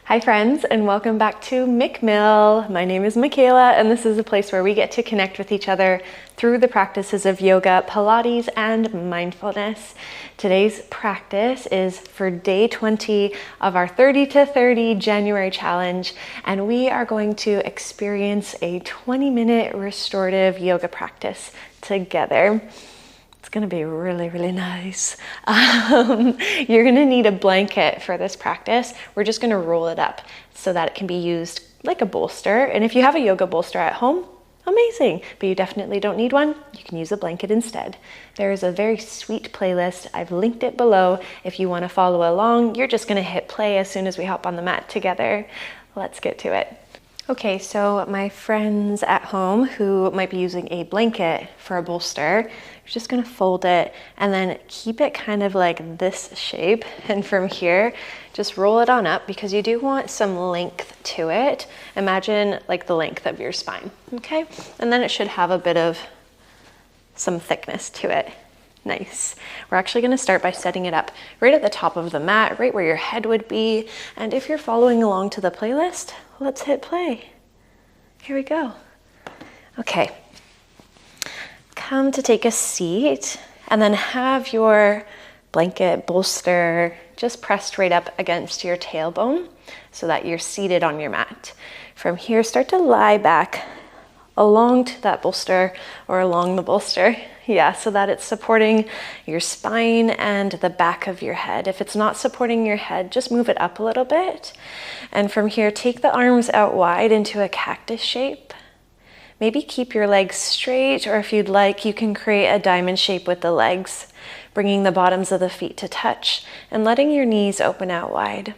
Hi friends, and welcome back to MIKMILL. My name is Mikaela, and this is a place where we get to connect with each other through the practices of yoga, Pilates, and mindfulness. Today's practice is for day 20 of our 30 to 30 January challenge, and we are going to experience a 20-minute restorative yoga practice together. It's gonna be really, really nice. You're gonna need a blanket for this practice. We're just gonna roll it up so that it can be used like a bolster. And if you have a yoga bolster at home, amazing, but you definitely don't need one. You can use a blanket instead. There is a very sweet playlist. I've linked it below. If you wanna follow along, you're just gonna hit play as soon as we hop on the mat together. Let's get to it. Okay, so my friends at home who might be using a blanket for a bolster, you're just gonna fold it and then keep it kind of like this shape. And from here, just roll it on up because you do want some length to it. Imagine like the length of your spine, okay? And then it should have a bit of some thickness to it. Nice. We're actually going to start by setting it up right at the top of the mat, right where your head would be. And if you're following along to the playlist, let's hit play. Here we go. Okay. Come to take a seat and then have your blanket bolster just pressed right up against your tailbone so that you're seated on your mat. From here, start to lie back along to that bolster or along the bolster. Yeah, so that it's supporting your spine and the back of your head. If it's not supporting your head, just move it up a little bit. And from here, take the arms out wide into a cactus shape. Maybe keep your legs straight, or if you'd like, you can create a diamond shape with the legs, bringing the bottoms of the feet to touch and letting your knees open out wide.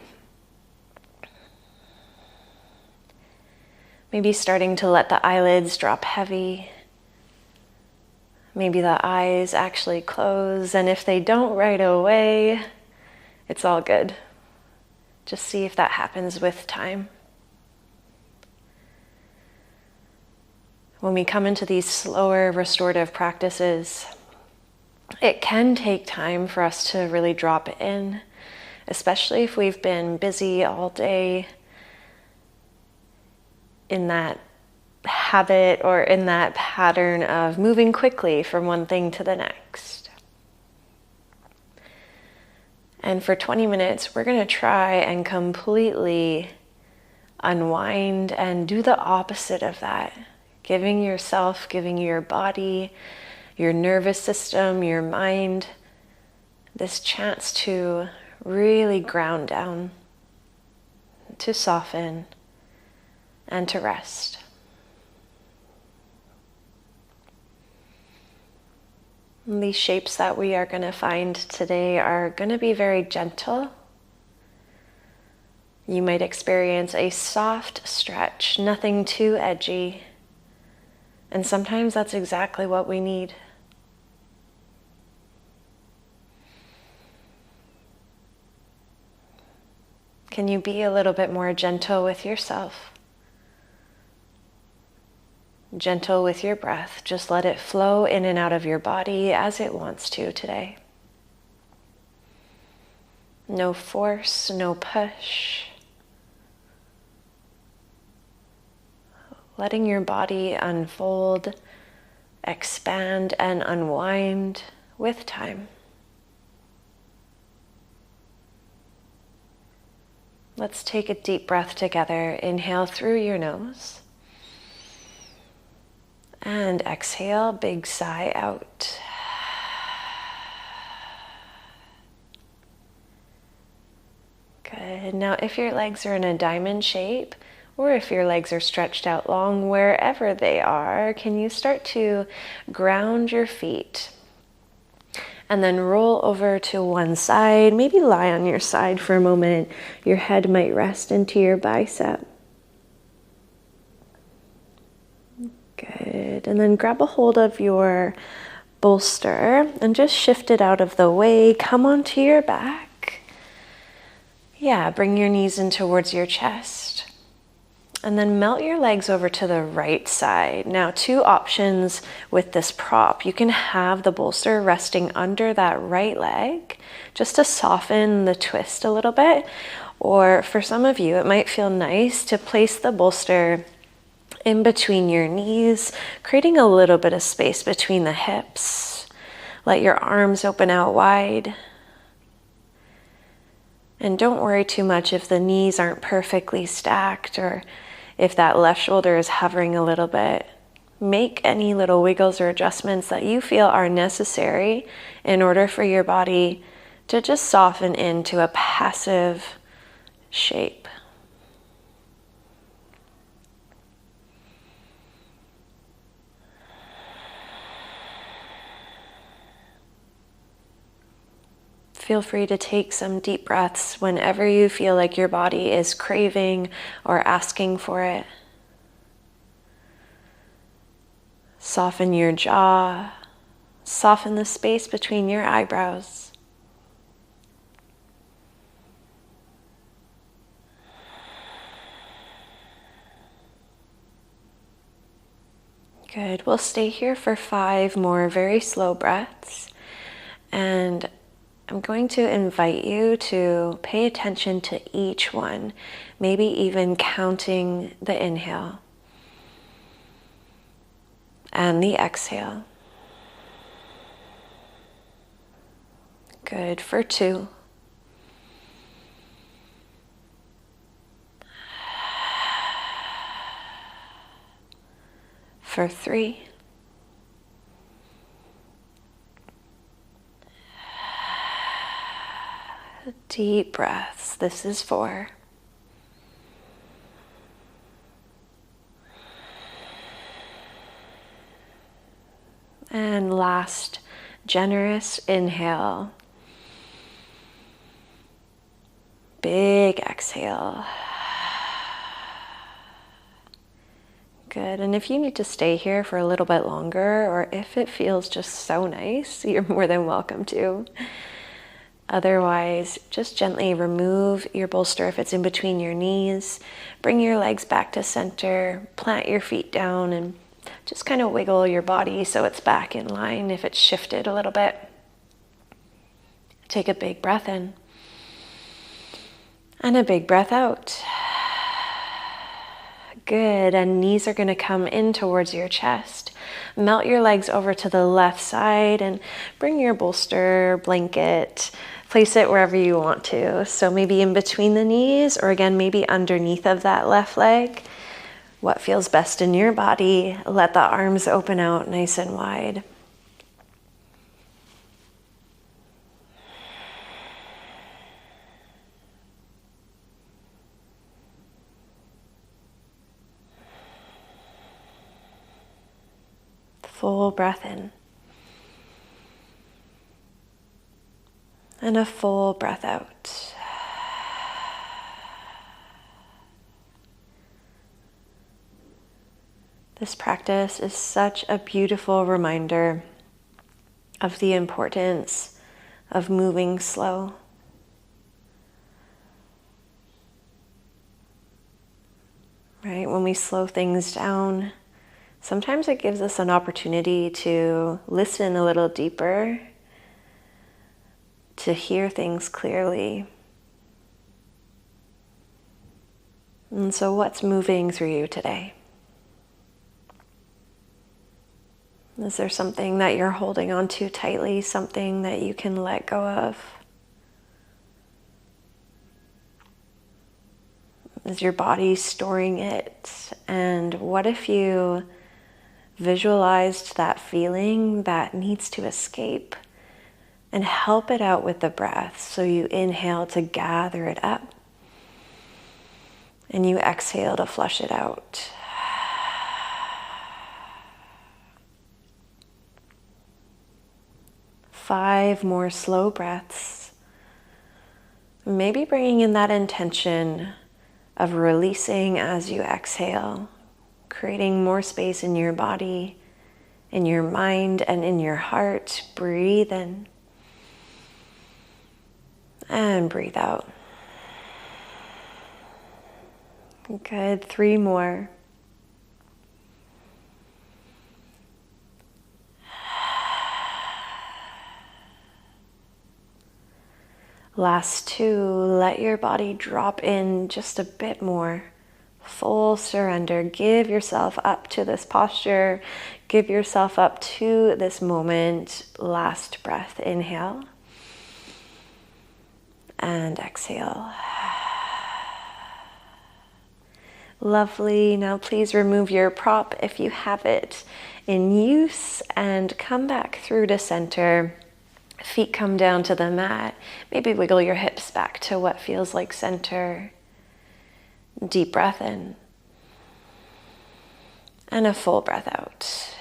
Maybe starting to let the eyelids drop heavy. Maybe the eyes actually close, and if they don't right away, it's all good. Just see if that happens with time. When we come into these slower restorative practices, it can take time for us to really drop in, especially if we've been busy all day in that habit or in that pattern of moving quickly from one thing to the next. And for 20 minutes, we're going to try and completely unwind and do the opposite of that. Giving yourself, giving your body, your nervous system, your mind, this chance to really ground down, to soften, and to rest. And these shapes that we are going to find today are going to be very gentle. You might experience a soft stretch, nothing too edgy. And sometimes that's exactly what we need. Can you be a little bit more gentle with yourself? Gentle with your breath. Just let it flow in and out of your body as it wants to today. No force, no push. Letting your body unfold, expand, and unwind with time. Let's take a deep breath together. Inhale through your nose. And exhale, big sigh out. Good. Now, if your legs are in a diamond shape, or if your legs are stretched out long, wherever they are, can you start to ground your feet? And then roll over to one side, maybe lie on your side for a moment. Your head might rest into your bicep. Good. And then grab a hold of your bolster and just shift it out of the way. Come onto your back. Yeah, bring your knees in towards your chest. And then melt your legs over to the right side. Now, two options with this prop. You can have the bolster resting under that right leg just to soften the twist a little bit. Or for some of you, it might feel nice to place the bolster in between your knees, creating a little bit of space between the hips. Let your arms open out wide. And don't worry too much if the knees aren't perfectly stacked or if that left shoulder is hovering a little bit. Make any little wiggles or adjustments that you feel are necessary in order for your body to just soften into a passive shape. Feel free to take some deep breaths whenever you feel like your body is craving or asking for it. Soften your jaw, soften the space between your eyebrows. Good. We'll stay here for 5 more very slow breaths. And I'm going to invite you to pay attention to each one, maybe even counting the inhale and the exhale. Good. For 2. For 3. Deep breaths. This is 4. And last, generous inhale. Big exhale. Good. And if you need to stay here for a little bit longer, or if it feels just so nice, you're more than welcome to. Otherwise, just gently remove your bolster if it's in between your knees. Bring your legs back to center, plant your feet down, and just kind of wiggle your body so it's back in line if it's shifted a little bit. Take a big breath in and a big breath out. Good. And knees are going to come in towards your chest. Melt your legs over to the left side and bring your bolster, blanket, place it wherever you want to. So maybe in between the knees, or again, maybe underneath of that left leg. What feels best in your body. Let the arms open out nice and wide. Full breath in. And a full breath out. This practice is such a beautiful reminder of the importance of moving slow. Right? When we slow things down, sometimes it gives us an opportunity to listen a little deeper, to hear things clearly. And so what's moving through you today? Is there something that you're holding on to tightly, something that you can let go of? Is your body storing it? And what if you visualized that feeling that needs to escape and help it out with the breath? So you inhale to gather it up and you exhale to flush it out. Five more slow breaths. Maybe bringing in that intention of releasing as you exhale, creating more space in your body, in your mind, and in your heart. Breathe in and breathe out. Good. 3 more. Last 2, let your body drop in just a bit more. Full surrender. Give yourself up to this posture. Give yourself up to this moment. Last breath. Inhale. And exhale. Lovely. Now please remove your prop if you have it in use and come back through to center. Feet come down to the mat. Maybe wiggle your hips back to what feels like center. Deep breath in. And a full breath out.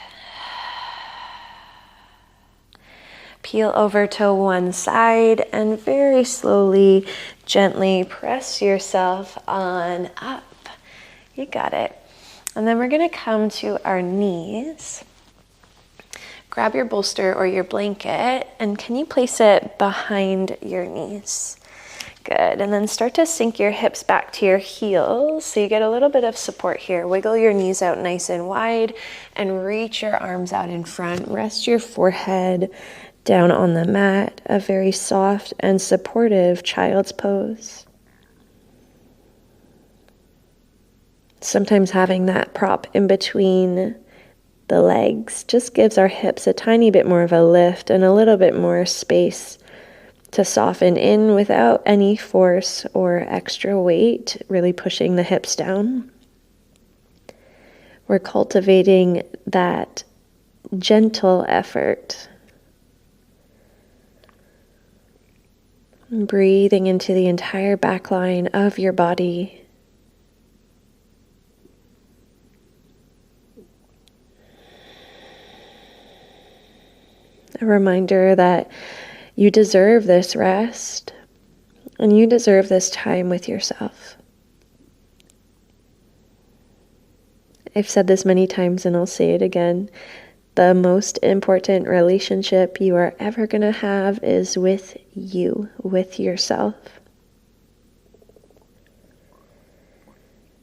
Peel over to one side and very slowly, gently press yourself on up. You got it. And then we're going to come to our knees. Grab your bolster or your blanket, and can you place it behind your knees? Good. And then start to sink your hips back to your heels so you get a little bit of support here. Wiggle your knees out nice and wide and reach your arms out in front. Rest your forehead down on the mat, a very soft and supportive child's pose. Sometimes having that prop in between the legs just gives our hips a tiny bit more of a lift and a little bit more space to soften in without any force or extra weight, really pushing the hips down. We're cultivating that gentle effort. Breathing into the entire back line of your body. A reminder that you deserve this rest and you deserve this time with yourself. I've said this many times and I'll say it again. The most important relationship you are ever going to have is with you, with yourself.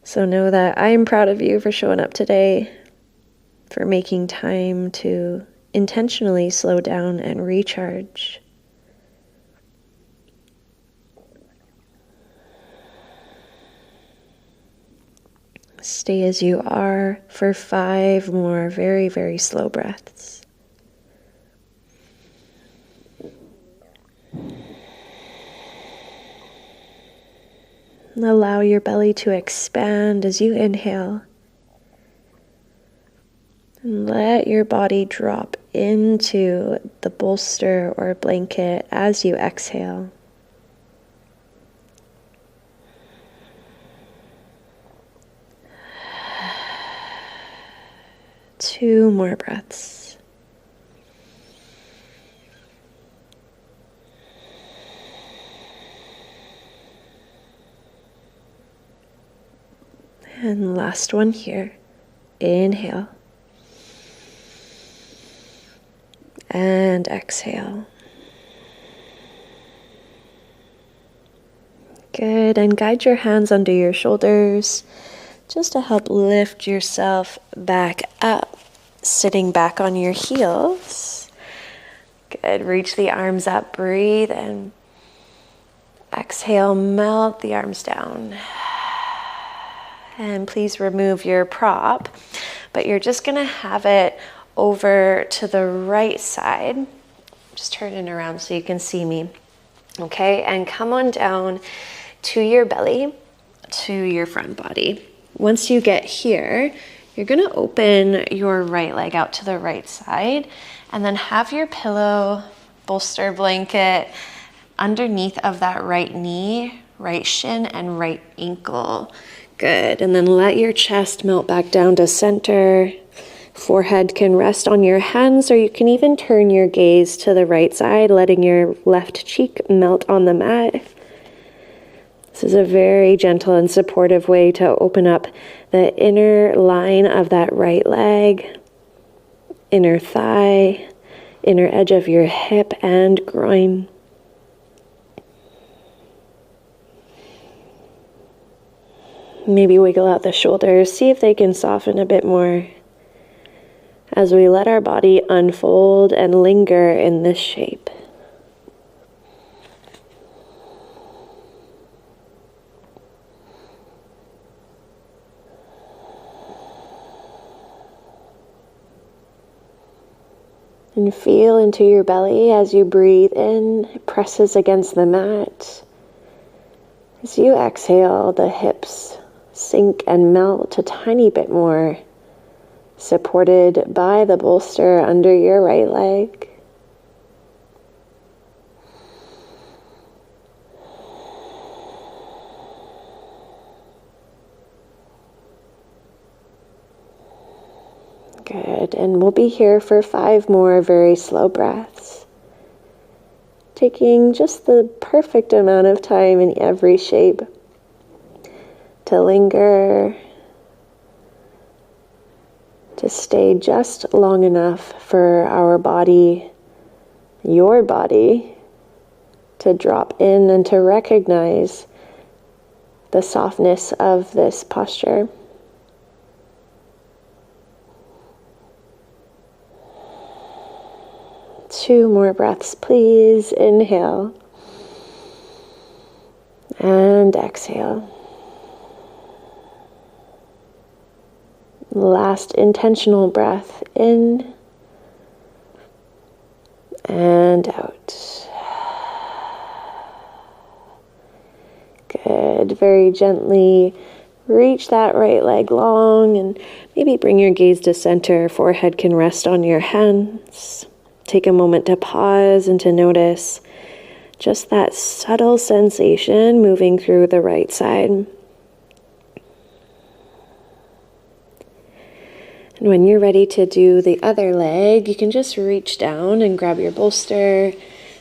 So know that I am proud of you for showing up today, for making time to intentionally slow down and recharge. Stay as you are for 5 more very, very slow breaths. Allow your belly to expand as you inhale. And let your body drop into the bolster or blanket as you exhale. Two more breaths. And last one here. Inhale. And exhale. Good. And guide your hands under your shoulders just to help lift yourself back up. Sitting back on your heels. Good. Reach the arms up. Breathe and exhale. Melt the arms down. And please remove your prop. But you're just going to have it over to the right side. Just turn it around so you can see me. Okay, and come on down to your belly, to your front body. Once you get here, you're going to open your right leg out to the right side and then have your pillow, bolster, blanket underneath of that right knee, right shin, and right ankle. Good. And then let your chest melt back down to center. Forehead can rest on your hands, or you can even turn your gaze to the right side, letting your left cheek melt on the mat. This is a very gentle and supportive way to open up the inner line of that right leg, inner thigh, inner edge of your hip and groin. Maybe wiggle out the shoulders, see if they can soften a bit more as we let our body unfold and linger in this shape. And feel into your belly as you breathe in, it presses against the mat. As you exhale, the hips sink and melt a tiny bit more, supported by the bolster under your right leg. Good, and we'll be here for 5 more very slow breaths. Taking just the perfect amount of time in every shape to linger, to stay just long enough for our body, your body, to drop in and to recognize the softness of this posture. Two more breaths, please. Inhale and exhale. Last intentional breath in and out. Good. Very gently reach that right leg long and maybe bring your gaze to center. Forehead can rest on your hands. Take a moment to pause and to notice just that subtle sensation moving through the right side. And when you're ready to do the other leg, you can just reach down and grab your bolster,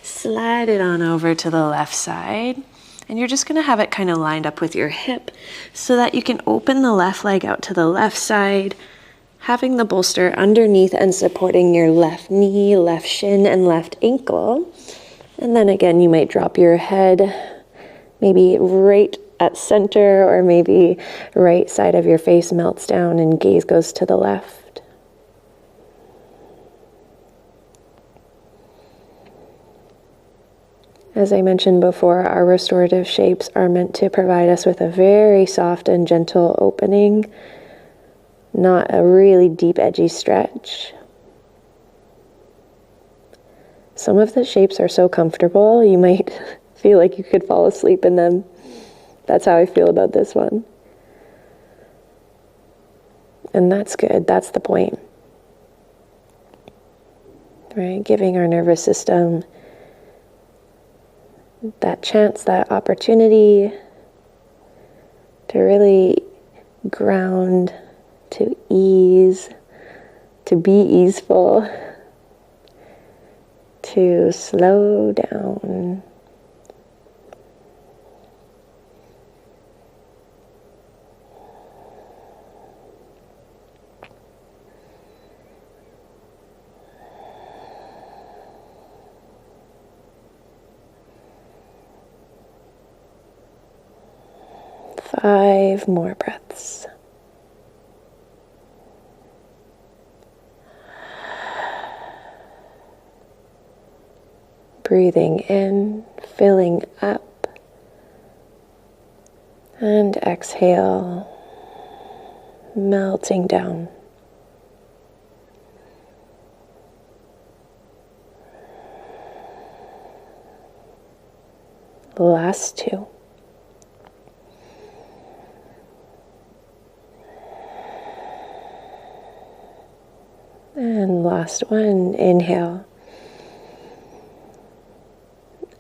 slide it on over to the left side, and you're just going to have it kind of lined up with your hip so that you can open the left leg out to the left side, having the bolster underneath and supporting your left knee, left shin, and left ankle. And then again, you might drop your head maybe right at center, or maybe right side of your face melts down and gaze goes to the left. As I mentioned before, our restorative shapes are meant to provide us with a very soft and gentle opening, not a really deep, edgy stretch. Some of the shapes are so comfortable, you might feel like you could fall asleep in them. That's how I feel about this one. And that's good. That's the point. Right? Giving our nervous system that chance, that opportunity to really ground, to ease, to be easeful, to slow down. Five more breaths. Breathing in, filling up, and exhale, melting down. Last 2. And last 1, inhale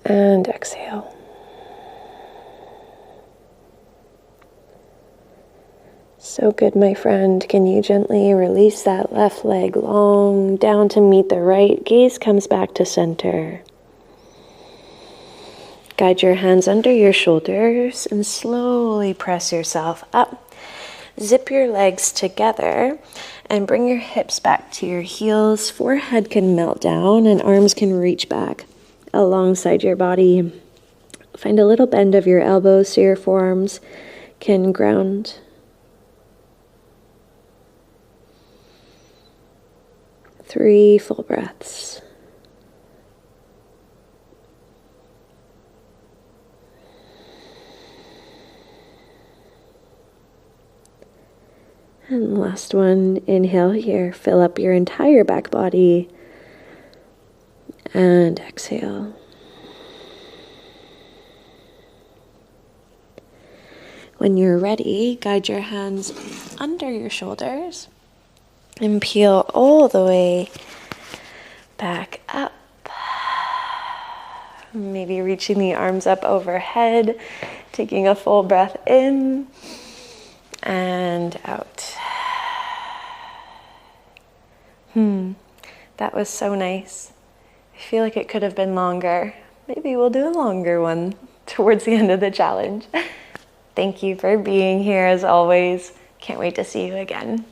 and exhale. So good, my friend. Can you gently release that left leg long down to meet the right? Gaze comes back to center. Guide your hands under your shoulders and slowly press yourself up. Zip your legs together and bring your hips back to your heels. Forehead can melt down and arms can reach back alongside your body. Find a little bend of your elbows so your forearms can ground. Three full breaths. And last one, inhale here, fill up your entire back body. And exhale. When you're ready, guide your hands under your shoulders and peel all the way back up. Maybe reaching the arms up overhead, taking a full breath in and out. That was so nice. I feel like it could have been longer. Maybe we'll do a longer one towards the end of the challenge. Thank you for being here as always. Can't wait to see you again.